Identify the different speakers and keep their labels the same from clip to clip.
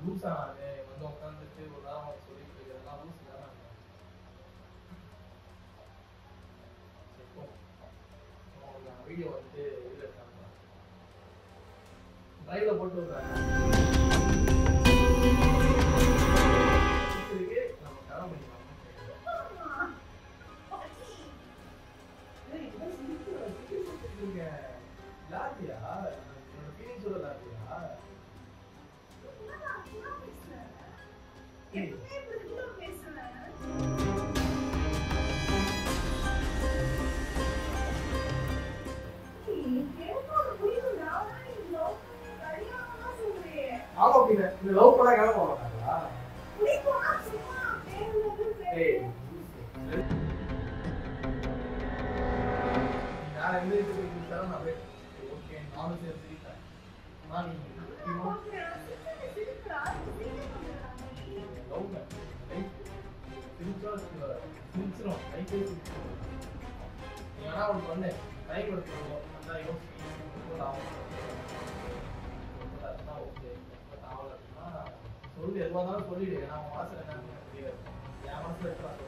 Speaker 1: லூஸா நானு வந்து உட்காந்துட்டு ஒரு நேரம் சொல்லிட்டு இருக்கேன் லூஸ் தானே வீடியோ வந்து இதுல இருக்காங்க லைவ்ல போட்டு விடுறேன் நம்ம தரம் பண்ணிக்கலாம் லாத்தியா என்னோட ஃபீலிங் சொல்ல லாத்தியா ஆமா பின்ன இந்த லவ் பண்ணா கிளம்ப மாட்டாங்களா நான் எந்த இதுக்கு தரேன் நான் ஓகே நானும் சரி சிரிப்பேன் நான் லவ் சிரிச்சிடும் லைஃபே சிரிச்சிடும் நீ வேணா ஒன்று பண்ணு டைம் எடுத்துக்கணும் நல்லா யோசிச்சு ஆகும் ஓகே ஆகலைன்னா சொல்லி எதுவாக இருந்தாலும் சொல்லிடு ஏன்னா அவன் மனசில் என்னன்னு தெரியாது என் மனசில் இருக்கலாம்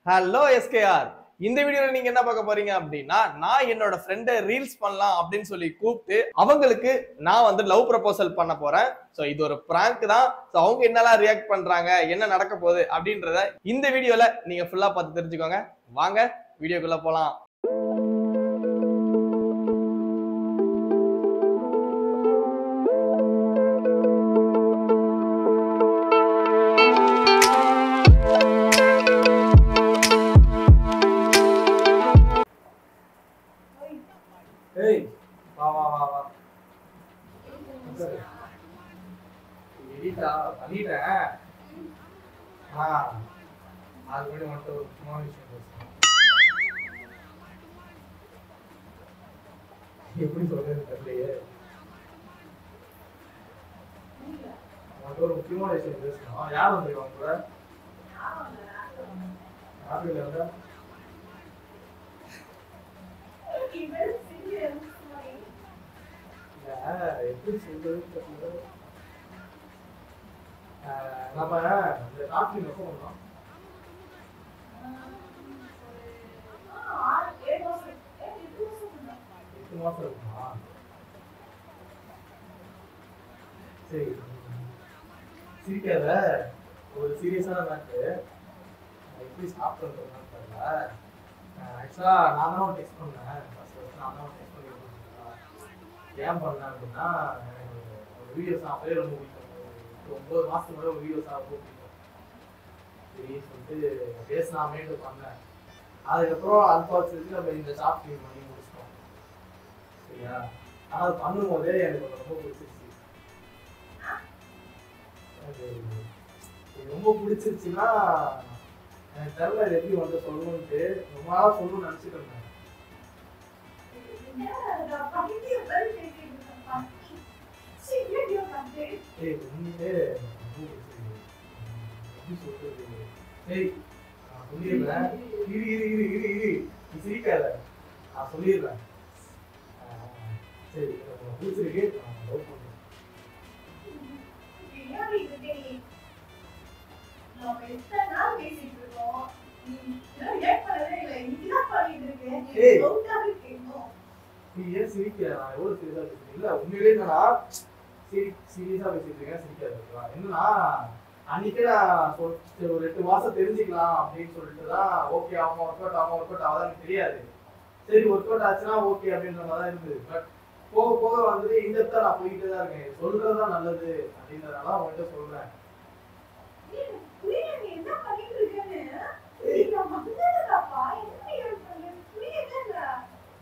Speaker 2: ஹலோ எஸ்கேஆர். இந்த வீடியோல நீங்க என்ன பார்க்க போறீங்க அப்படின்னா, நான் என்னோட ஃப்ரெண்டை ரீல்ஸ் பண்ணலாம் அப்படின்னு சொல்லி கூப்பிட்டு அவங்களுக்கு நான் வந்து லவ் ப்ரப்போசல் பண்ண போறேன். ஸோ இது ஒரு பிராங்க் தான். ஸோ அவங்க என்னெல்லாம் ரியாக்ட் பண்றாங்க, என்ன நடக்க போகுது அப்படின்றத இந்த வீடியோல நீங்க ஃபுல்லா பார்த்து தெரிஞ்சுக்கோங்க. வாங்க வீடியோக்குள்ள போலாம்.
Speaker 1: ஏய் வா வா வா வா எடிட்டா பண்ணிட்டேன் அது கூட மட்டும் ஒரு சும்மா விஷயம் பேசுறேன் எப்படி சொல்றது தெரியலையே மட்டும் ஒரு முக்கியமான விஷயம் பேசணும் யார் வந்துருக்காங்க கூட யாரு இல்லை எப்படி சொல்றது நம்ம இந்த நாட்டில் எப்போ பண்ணோம் 8 மாசம் இருக்குமா சரி சிரிக்காத ஒரு சீரியஸான மேட்ரு எப்படி ஸ்டாப் பண்ணுறதுன்னு தெரியல ஆக்சுவலா நான் தான் டெக்ஸ்ட் பண்ணேன் ஃபர்ஸ்ட் நான் தான் டெக்ஸ்ட் பண்ணி ஏன் பண்ணேன் அப்படின்னா ஒரு வீடியோஸ் நான் பேர் ரொம்ப பிடிக்கும் 9 மாசத்துக்கு முன்னாடி ஒரு வீடியோஸ் ரொம்ப பிடிக்கும் சரி சொல்லிட்டு பேசலாமேட்டு பண்ணேன் அதுக்கப்புறம் அன்பார்ச்சுனேட்லி நம்ம இந்த ஷார்ட் ஃபிலிம் பண்ணி முடிச்சிட்டோம் சரியா ஆனால் அது பண்ணும்போதே எனக்கு ரொம்ப பிடிச்சிருச்சு ரொம்ப பிடிச்சிருச்சுன்னா எனக்கு தெரியல இது எப்படி வந்து சொல்லணும்ட்டு ரொம்ப நாளாக சொல்லணும்னு நினச்சிட்டு இருந்தேன் சொல்லிடுறேன் சிரிக்காத நான் சொல்லிடுறேன் சரி பிடிச்சிருக்கு லவ் பண்ணுறேன் ஏன் சிரிக்கிற நான் எவ்வளவு சீரியஸா பேசுறேன் இல்ல உண்மையிலேயே நான் சீரியஸா பேசிட்டு இருக்கேன் சிரிக்காது என்னன்னா அன்னைக்கே நான் ஒரு 8 மாசம் தெரிஞ்சுக்கலாம் அப்படின்னு சொல்லிட்டு தான் ஓகே ஆமா ஒர்க் அவுட் ஆகாதான் எனக்கு தெரியாது சரி ஒர்க் அவுட் ஆச்சுன்னா ஓகே அப்படின்ற மாதிரி தான் இருந்தது பட் போக போக வந்துட்டு இந்த இடத்துல நான் போயிட்டே தான் இருக்கேன் சொல்றதுதான் நல்லது அப்படின்றதுனால அவங்கள்ட்ட சொல்றேன்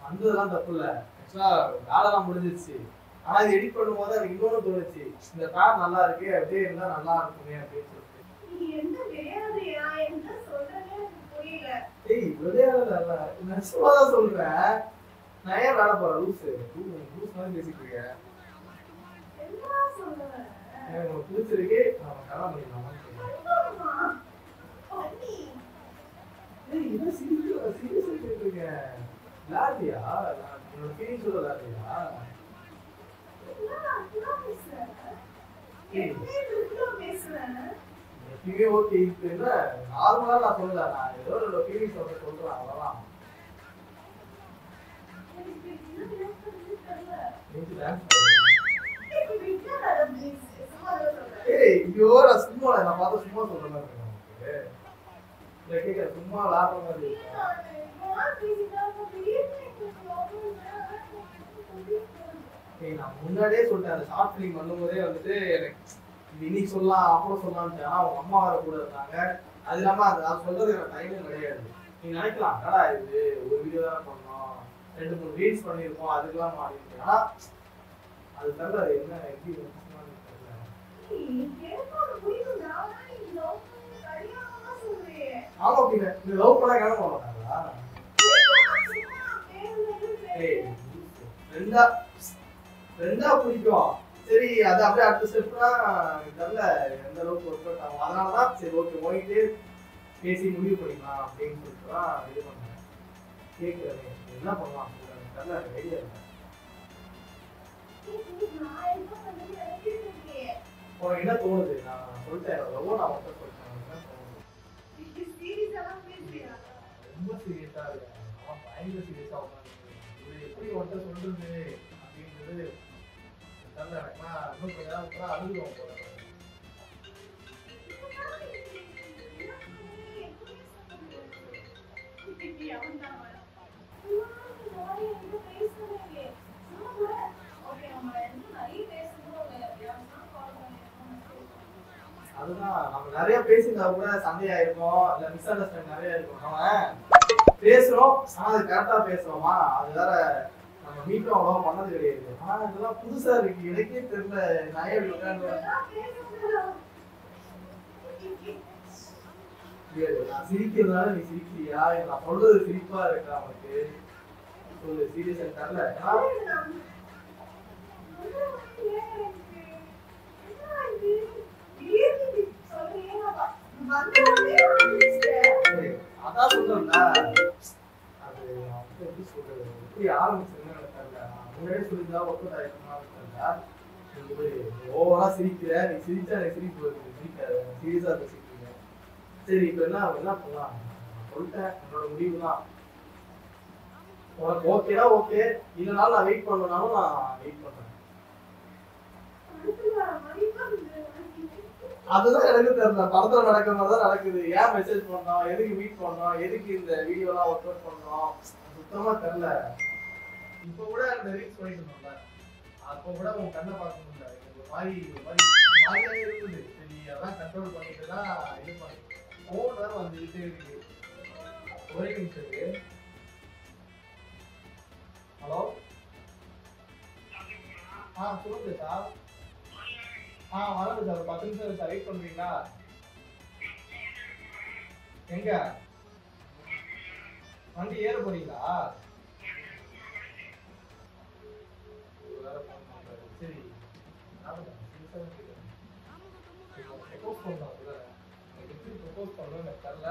Speaker 1: வந்ததெல்லாம் தப்பு இல்ல ஆக்சுவலா வேலைலாம் முடிஞ்சிருச்சு ஆனா இது எடிட் பண்ணும்போது எனக்கு இன்னொன்னு தோணுச்சு இந்த கார் நல்லா இருக்கு அப்படியே இருந்தா நல்லா இருக்குமே அப்படின்னு சொல்லிட்டு ஏய் விளையாடல நச்சுமாதான் சொல்றேன் நான் ஏன் வேலை போறேன் லூஸ் மாதிரி பேசிட்டு இருக்கேன் எனக்கு பிடிச்சிருக்கு நம்ம கல்யாணம் பண்ணிக்கலாமா சீரியஸா கேட்டிருக்கேன் லாதியா என்னோட ஃபீலிங் சொல்ல லாதியா எப்பயுமே ஓகே இப்போ என்ன நார்மலா நான் சொல்லல, நான் ஏதோ ஒரு ஃபீலிங்ஸ் சொல்றேன் அவ்வளவுதான். ஏய் ஐயோ நான் சும்மா நான் பார்த்து சும்மா சொல்ற மாதிரி இருக்கேன் உங்களுக்கு. இல்லை கேட்க சும்மா விளாடுற மாதிரி நான் முன்னாடியே சொல்லிட்டேன். அந்த ஷார்ட் ஃபிலிம் பண்ணும்போதே வந்துட்டு எனக்கு இது இன்னைக்கு சொல்லலாம் அப்புறம் சொல்லலாம்னு. ஆனால் அவங்க அம்மா வர கூட இருந்தாங்க. அது இல்லாமல் அது சொல்றது எனக்கு டைமும் கிடையாது. நீ நினைக்கலாம் கடா இது ஒரு வீடியோ தான் பண்ணோம், 2-3 ரீல்ஸ் பண்ணியிருக்கோம், அதுக்கெல்லாம் மாறிருக்கு. ஆனால் அது தவிர அது என்ன எப்படி தெரியல. ஆமா அப்படிங்க இந்த லவ் பண்ணா கிளம்ப போக மாட்டாங்களா? ரெண்டா பிடிக்கும். சரி அது அப்படியே அடுத்த ஸ்டெப்னா தெரியல எந்த அளவுக்கு ஒர்க் அவுட் ஆகும். அதனாலதான் சரி ஓகே போயிட்டு பேசி முடிவு பண்ணிக்கலாம் அப்படின்னு சொல்லிட்டு தான் இது பண்ணேன். கேட்குறேன் என்ன பண்ணலாம் தெரியல, ஐடியா இல்லை. உனக்கு என்ன தோணுது? நான் சொல்லிட்டேன் எவ்வளோ நான் மட்டும் சொல்லிட்டேன். என்ன தோணுது? ரொம்ப சீரியஸா இருக்கு. அவன் பயங்கர சீரியஸா உட்காந்து இது எப்படி ஒருத்தர் சொல்றது அப்படின்றது தெரியல. எனக்குனா இன்னும் கொஞ்ச நேரம் கூட அழுதுவோம் போல. அதுதான் நம்ம நிறைய பேசியிருந்தா கூட சண்டையாயிருக்கும், இல்ல மிஸ் அண்டர்ஸ்டாண்டிங் நிறைய இருக்கும். நம்ம பேசுறோம் ஆனா அது கரெக்டா பேசுறோமா, அது வேற. நம்ம மீட்டும் அவ்வளவா பண்ணது கிடையாது. ஆனா இதெல்லாம் புதுசா இருக்கு, எனக்கே தெரியல. நான் எப்படி உட்காந்து நான் சிரிக்கிறதுனால நீ சிரிக்கிறியா? நான் சொல்றது சிரிப்பா இருக்கா அவனுக்கு? சொல்லு சீரியஸா தெரியல. அதான் சொல்றேன்ல, அது எப்படி சொல்றது, எப்படி ஆரம்பிச்சதுன்னு எனக்கு தெரியல. முன்னாடியே சொல்லியிருந்தா ஒர்க் அவுட் ஆயிருக்குமா தெரியல. ஓவரா சிரிக்கிற, நீ சிரிச்சா எனக்கு சிரிப்பு வருது. சிரிக்காத, சீரியஸா இருக்க சிரிக்கிறீங்க. சரி இப்ப என்ன பண்ணலாம்? சொல்லிட்டேன் என்னோட முடிவு தான். உனக்கு ஓகேனா ஓகே, இல்லைனாலும் நான் வெயிட் பண்ணனாலும் நான் வெயிட் பண்றேன். அதுதான் எனக்கு தெரியல. படத்துல நடக்கிற மாதிரி தான் நடக்குது. ஏன் மெசேஜ் பண்ணோம், எதுக்கு மீட் பண்ணோம், எதுக்கு இந்த வீடியோலாம் ஒர்க் அவுட் பண்ணோம், சுத்தமா தெரியல. இப்ப கூட இந்த ரீல்ஸ் பண்ணிட்டு இருந்தோம்ல, அப்போ கூட உன் கண்ணை பார்க்க முடியல. ஒரு மாதிரியாவே இருக்குது. சரி அதான் கண்ட்ரோல் பண்ணிட்டு தான் இது பண்ணி போன் வேற வந்துகிட்டே இருக்கு. ஒரே நிமிஷத்துக்கு. ஹலோ சொல்லுங்க சார். வரது சார், 10 நிமிஷம் சார், வெயிட் பண்றீங்களா? எங்க வண்டி ஏற போறீங்களா? சரி ப்ரொபோஸ் பண்றாங்க. எப்படி ப்ரொபோஸ் பண்ணணும் எனக்கு தெரியல.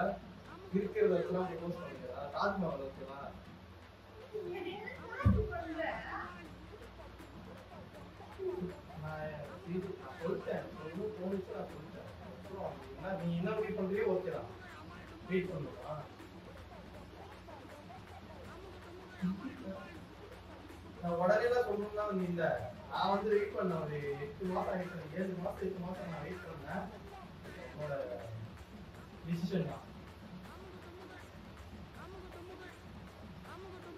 Speaker 1: இருக்கிறத வச்சுலாம் ப்ரொபோஸ் பண்ணிக்கிறா. தாஜ்மஹால் வச்சுலாம் நான் சொல்லிட்டேன். தோணுச்சு நான் சொல்லிட்டேன். அப்புறம் நீ என்ன வெயிட் பண்றியோ ஓகே தான், வெயிட் பண்ணுவா. நான் உடனே தான் சொல்லணும்னா வந்து இல்லை. நான் வந்து வெயிட் பண்ணேன். ஒரு 8 மாசம் வெயிட் பண்ணேன். 7 மாசம் 8 மாசம் நான் வெயிட் பண்ணேன். என்னோட டிசிஷன் தான்.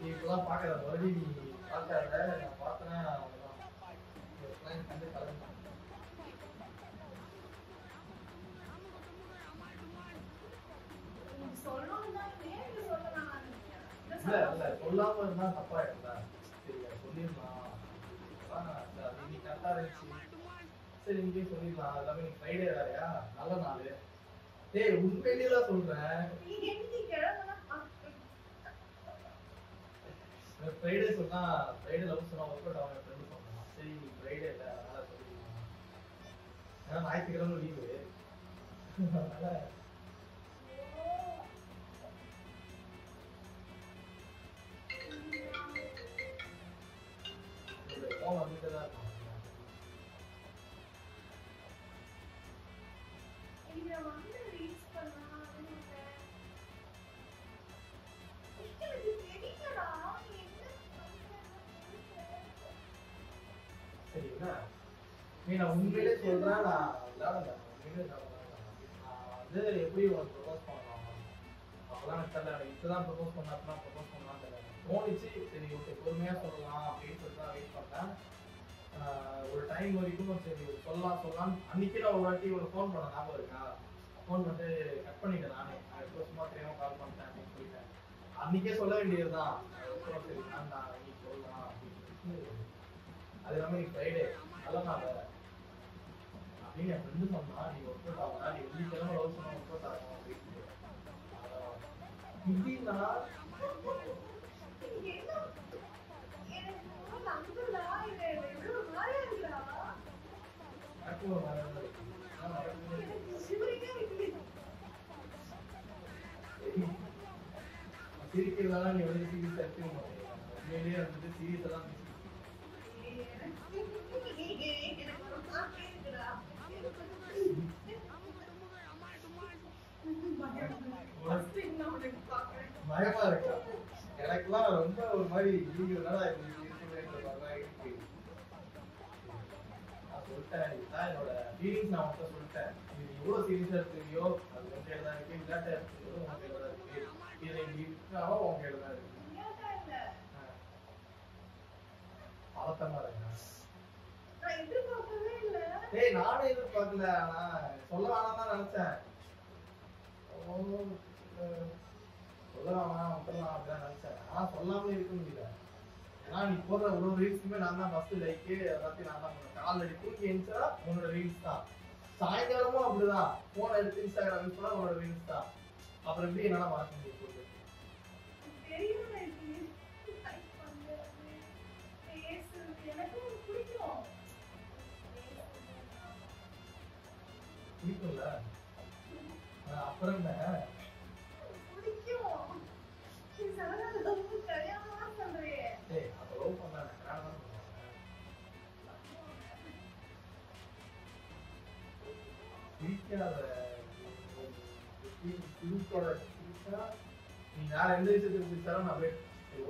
Speaker 1: நீ இப்பெல்லாம் பார்க்கற மறுபடியும் நீ பார்க்காத. நான் பார்த்தேன்னா கண்டு கலந்து இல்ல சொல்லாம இருந்தா தப்பா இருந்தா சரி சொல்லிடலாம். இன்னைக்கு கரெக்டா இருந்துச்சு, சரி இங்கே சொல்லிடலாம். எல்லாமே ஃப்ரைடே வேறையா, நல்ல நாள். டேய் உண்மையிலேயே தான் சொல்றேன். ஃப்ரைடே சொன்னா ஃப்ரைடே லவ் சொன்னா ஒர்க் அவுட் ஆகும் ஃப்ரெண்டு சொன்னான். சரி ஃப்ரைடே இல்லை அதனால சொல்லிடலாம். ஏன்னா ஞாயிற்றுக்கிழமை லீவு. அதனால ஃபோன் வந்துட்டு தான் இருக்கும். சரிங்களா? நான் உண்மையிலே சொல்றேன், நான் விளையாடல. உண்மையிலே நான் வந்து எப்படி உனக்கு ப்ரொபோஸ் பண்ணலாம் அப்பெல்லாம் எனக்கு தெரியல. இப்பதான் ப்ரொபோஸ் பண்ணலாம் தெரியல. தோணிச்சு, சரி ஓகே பொறுமையா சொல்லலாம் அப்படின்னு சொல்லிட்டு தான் வெயிட் பண்ணேன். ஒரு டைம் வரைக்கும் சரி சொல்லலாம். அன்னைக்கு நான் ஒரு வாட்டி ஒரு ஃபோன் பண்ண ஞாபகம் இருக்கா? ஃபோன் வந்து கட் பண்ணிட்டேன் நானே. எப்போ சும்மா தெரியாம கால் பண்ணிட்டேன் அப்படின்னு சொல்லிட்டேன். அன்னைக்கே சொல்ல வேண்டியதுதான். சரி நான் இன்னைக்கு சொல்லலாம் அப்படின்னு சொல்லிட்டு, அது இல்லாமல் இன்னைக்கு ஃப்ரைடே நல்ல நாள் வேற அப்படின்னு என் ஃப்ரெண்டு சொன்னா, நீ ஒர்க் அவுட் ஆகா, நீ வெள்ளிக்கிழமை லவ் சொன்னா ஒர்க் அவுட் ஆகும் அப்படின்னு. இப்படின்னா சிரிக்கிறதால நீ வந்து சீரியஸா எடுத்துக்க மாட்டேன். உண்மையிலேயே வந்துட்டு சீரியஸா தான் பயமா இருக்கா? எனக்குலாம் ரொம்ப ஒரு மாதிரி இருக்கு. நான் சொல்லிட்டேன், இதுதான் என்னோட ஃபீலிங்ஸ். நான் உன்கிட்ட சொல்லிட்டேன், இது எவ்வளவு சீரியஸா எடுத்துக்கியோ அது உங்க கையில தான் இருக்கு. விளையாட்டா எடுத்துக்கியோ உங்க கையில தான் இருக்கு. இதை இருக்காவோ உங்க கையில தான் இருக்கு. பதட்டமா இருக்கா? ஏய் நானும் எதிர்பார்க்கல. ஆனா சொல்ல வேணாம் தான் நினைச்சேன். சொல்ல வேணாம் விட்டுலாம் அப்படிதான் நினைச்சேன். ஆனா சொல்லாம இருக்க முடியல. ஏன்னா நீ போடுற ஒரு ரீல்ஸுமே நான் தான் ஃபர்ஸ்ட் லைக்கு, எல்லாத்தையும் நான் தான் பண்ணுவேன். ஆல்ரெடி தூக்கி எழுந்தா உன்னோட ரீல்ஸ் தான். சாயங்காலமும் அப்படிதான். போன் எடுத்து இன்ஸ்டாகிராம் யூஸ் பண்ணா உன்னோட ரீல்ஸ் தான். அப்புறம் எப்படி என்னால மறக்க முடியும் சொல்லு? பிடிக்கும்ல? அப்புறம் என்ன? அப்ப லவ் பண்ண நீ வேற எந்த விஷயத்துக்கு சிரிச்சாலும் நான் போய்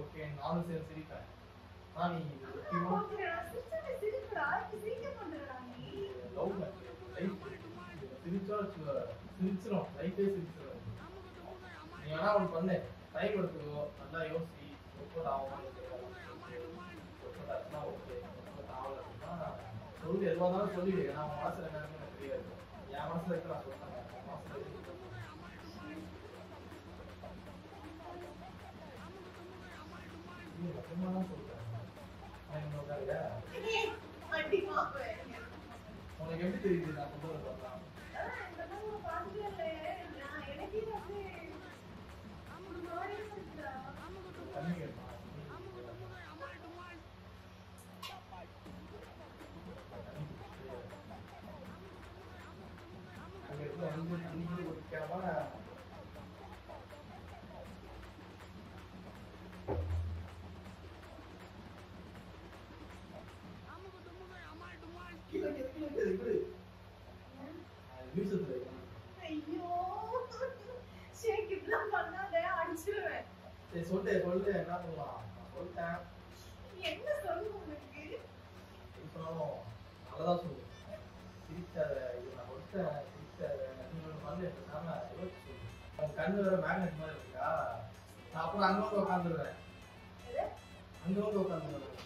Speaker 1: ஓகே நானும் சரி சிரிப்பேன். ஆனா நீ லவ் சிரிச்சிடும், லைஃபே சிரிச்சிடும். நீ வேணா ஒன்று பண்ணு, டைம் எடுத்துக்கோ, நல்லா யோசி. ஒர்க் ஆகும் ஓகே, ஒர்க் ஆகல அப்படின்னா சொல்லி எதுவாக இருந்தாலும் சொல்லிடு. ஏன்னா உன் மனசுல என்ன இருக்குன்னு எனக்கு தெரியாது. என் மனசுல இருக்கு நான் சொல்றேன். மட்டும்தான் சொல்றேன். உனக்கு எப்படி தெரியுது நான் சொல்றது பார்த்தா? தண்ணி கேட்பான். அங்க இருக்க வந்து தண்ணி குடிக்காம சொல்லு என்ன பண்ணலாம்? சொல்லிட்டேன். என்ன சொல்லு? உனக்கு சொன்னாலும் நல்லதான் சொல்லு. சிரிச்சாத, இது நான் சொல்லிட்டேன். சிரிச்சாத நீங்க பண்ணு. உன் கண்ணு வேற மேக்னெட் மாதிரி இருக்கா? நான் அப்புறம் அங்க வந்து உட்காந்துருவேன். அங்க வந்து உட்காந்துருவேன்.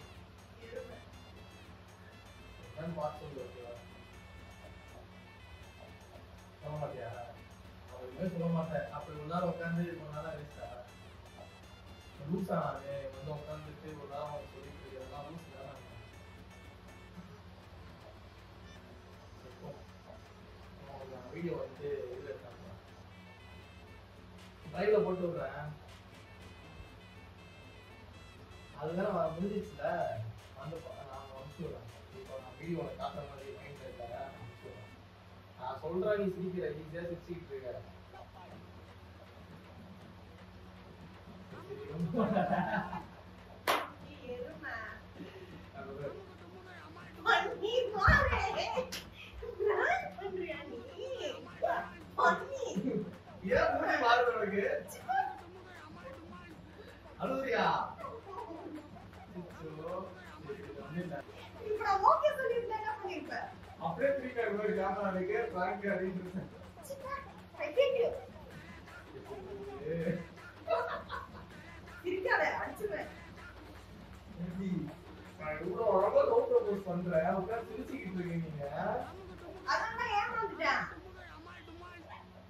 Speaker 1: என்னன்னு பார்த்து சொல்லு. ஓகேவா? சொல்ல மாட்டியா? அவருமே சொல்ல மாட்டேன். அப்படி ஒரு நாள் உட்காந்து ஒரு நாளா வேஸ்டா லூசா? நானு வந்து உட்காந்துட்டு ஒரு நாள் அவங்க சொல்லிட்டு இருக்கிறதெல்லாம் லூஸ் தானே. வீடியோ வந்து இதுல இருக்காங்க, டிரைவ்ல போட்டு விடுறேன். அதுதான் முடிஞ்சிச்சுல, வந்து நான் அனுப்பிச்சுடுறேன். இப்போ நான் வீடியோ காட்டுற மாதிரி மைண்ட் இருக்கா? அனுப்பிச்சுடுறேன். நான் சொல்றேன், நீ சிரிக்கிற, ஈஸியா சிரிச்சுக்கிட்டு இருக்க. அழுதுறியா?
Speaker 3: இப்ப
Speaker 1: அப்படியே திருப்பி ஒரு கேமரா இருக்கு பிராங்க் அப்படின்னு
Speaker 3: சிரிக்காத அடிச்சுவேன்
Speaker 1: நான் இவ்வளவு அழகா லவ் ப்ரப்போஸ் பண்றேன் உட்கார்ந்து சிரிச்சுக்கிட்டு இருக்கீங்க நீங்க
Speaker 3: அதான் நான் ஏமாந்துட்டேன்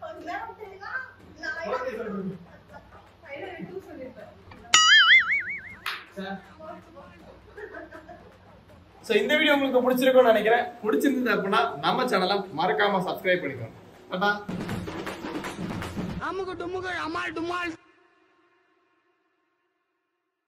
Speaker 3: கொஞ்ச நேரம் தெரியுமா நான்
Speaker 1: ஓகே சொல்லுங்க
Speaker 3: ஃபைனல் டூ சொல்லிருப்பேன்
Speaker 1: சார்
Speaker 2: சோ இந்த வீடியோ உங்களுக்கு பிடிச்சிருக்கும்னு நினைக்கிறேன். பிடிச்சிருந்தது அப்படின்னா நம்ம சேனலை மறக்காம சப்ஸ்கிரைப் பண்ணிக்கோங்க. டாடா.
Speaker 4: அமுக்கு டுமுக்கு அமால் டுமால்